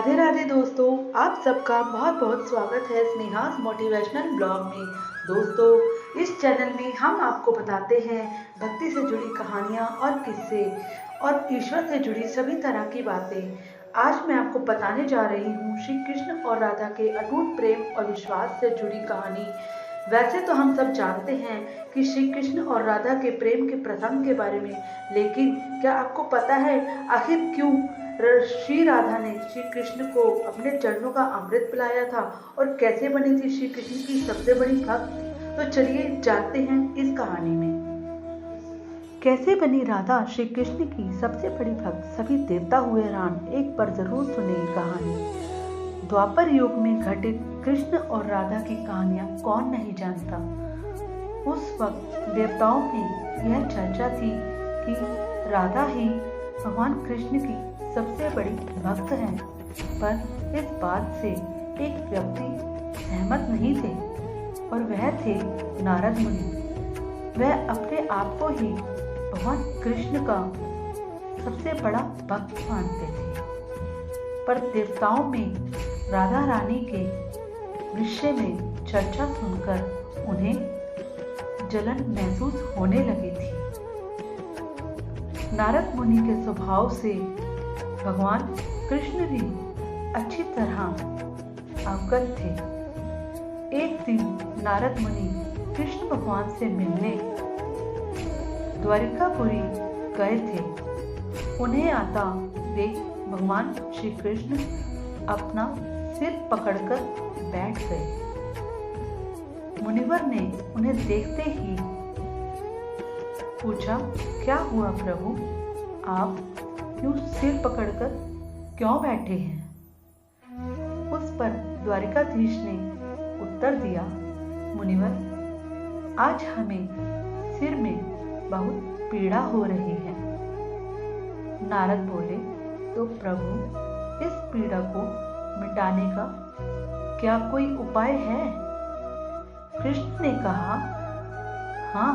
राधे राधे दोस्तों, आप सबका बहुत बहुत स्वागत है स्नेहास मोटिवेशनल ब्लॉग में। दोस्तों, इस चैनल में हम आपको बताते हैं भक्ति से जुड़ी कहानियाँ और किस्से और ईश्वर से जुड़ी सभी तरह की बातें। आज मैं आपको बताने जा रही हूँ श्री कृष्ण और राधा के अटूट प्रेम और विश्वास से जुड़ी कहानी। वैसे तो हम सब जानते हैं कि श्री कृष्ण और राधा के प्रेम के प्रसंग के बारे में, लेकिन क्या आपको पता है आखिर क्यों श्री राधा ने श्री कृष्ण को अपने चरणों का अमृत पिलाया था और कैसे बनी थी श्री कृष्ण की सबसे बड़ी भक्त? तो चलिए जानते हैं इस कहानी में। कैसे बनी राधा श्री कृष्ण की सबसे बड़ी भक्त, सभी देवता हुए हैरान। एक बार जरूर सुने ये कहानी। द्वापर युग में घटित कृष्ण और राधा की कहानियां कौन नहीं जानता। उस वक्त देवताओं में यह चर्चा थी कि राधा ही भगवान कृष्ण की सबसे बड़ी भक्त है। पर इस बात से एक व्यक्ति सहमत नहीं थे और वह थे नारद मुनि। वह अपने आप को ही भगवान कृष्ण का सबसे बड़ा भक्त मानते थे। पर देवताओं में राधा रानी के विषय में चर्चा सुनकर उन्हें जलन महसूस होने लगी थी। नारद मुनि के स्वभाव से भगवान कृष्ण भी अच्छी तरह अवगत थे। एक दिन नारद मुनि कृष्ण भगवान से मिलने द्वारिकापुरी गए थे। उन्हें आता देख भगवान श्री कृष्ण अपना सिर पकड़कर बैठ गए। मुनिवर ने उन्हें देखते ही पूछा, क्या हुआ प्रभु, आप क्यों सिर पकड़कर क्यों बैठे हैं? उस पर द्वारिकाधीश ने उत्तर दिया, मुनिवर, आज हमें सिर में बहुत पीड़ा हो रही है। नारद बोले, तो प्रभु, इस पीड़ा को मिटाने का क्या कोई उपाय है? कृष्ण ने कहा, हाँ,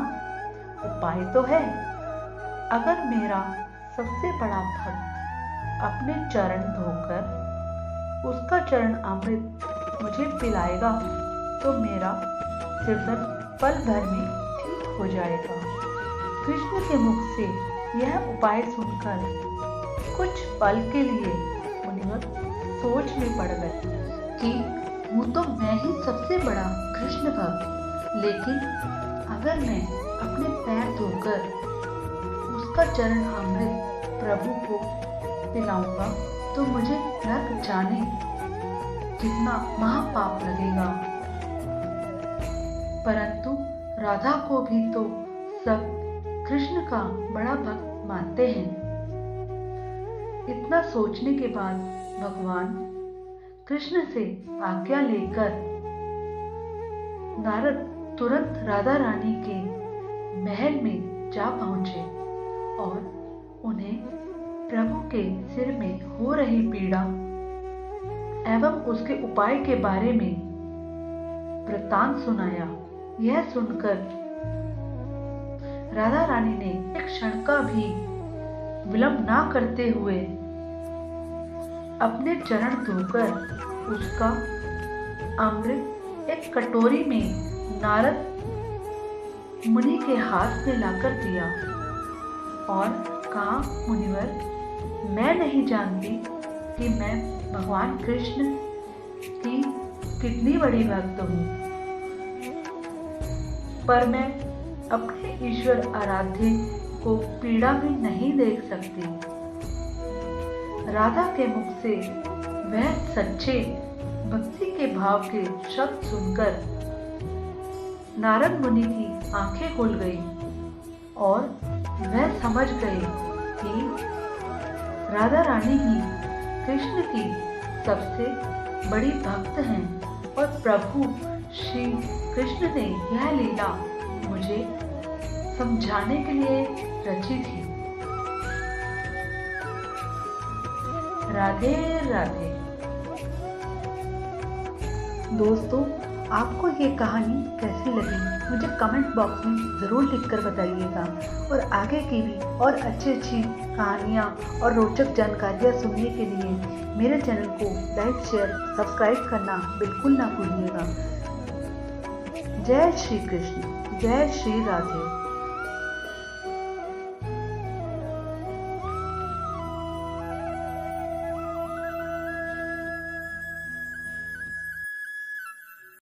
उपाय तो है। अगर मेरा सबसे बड़ा भक्त अपने चरण धोकर उसका चरण अमृत मुझे पिलाएगा तो मेरा सिरदर्द पल भर में ठीक हो जाएगा। कृष्ण के मुख से यह उपाय सुनकर कुछ पल के लिए मुनिवर सोच में पड़ गए कि वो तो मैं ही सबसे बड़ा कृष्ण भक्त, लेकिन अगर मैं अपने पैर धोकर उसका चरण अमृत प्रभु को पिलाऊंगा तो मुझे न जाने कितना महापाप लगेगा। परंतु राधा को भी तो सब कृष्ण का बड़ा भक्त मानते हैं। इतना सोचने के बाद भगवान कृष्ण से आज्ञा लेकर नारद तुरंत राधा रानी के महल में जा पहुंचे और उन्हें प्रभु के सिर में हो रही पीड़ा एवं उसके उपाय के बारे में वृत्तांत सुनाया। यह सुनकर राधा रानी ने एक क्षण का भी विलंब ना करते हुए अपने चरण धोकर उसका अमृत एक कटोरी में नारद मुनि के हाथ में लाकर दिया और कहा, मुनिवर, मैं नहीं जानती कि मैं भगवान कृष्ण की कितनी बड़ी भक्त हूँ, पर मैं अपने ईश्वर आराध्य को पीड़ा में नहीं देख सकती। राधा के मुख से वह सच्चे भक्ति के भाव के शब्द सुनकर नारद मुनि की आंखें खुल गई और वह समझ गए कि राधा रानी ही कृष्ण की सबसे बड़ी भक्त हैं और प्रभु श्री कृष्ण ने यह लीला मुझे समझाने के लिए रची थी। राधे राधे। दोस्तों, आपको ये कहानी कैसी लगी मुझे कमेंट बॉक्स में ज़रूर लिखकर बताइएगा। और आगे की भी और अच्छी अच्छी कहानियाँ और रोचक जानकारियाँ सुनने के लिए मेरे चैनल को लाइक शेयर सब्सक्राइब करना बिल्कुल ना भूलिएगा। जय श्री कृष्ण, जय श्री राधे।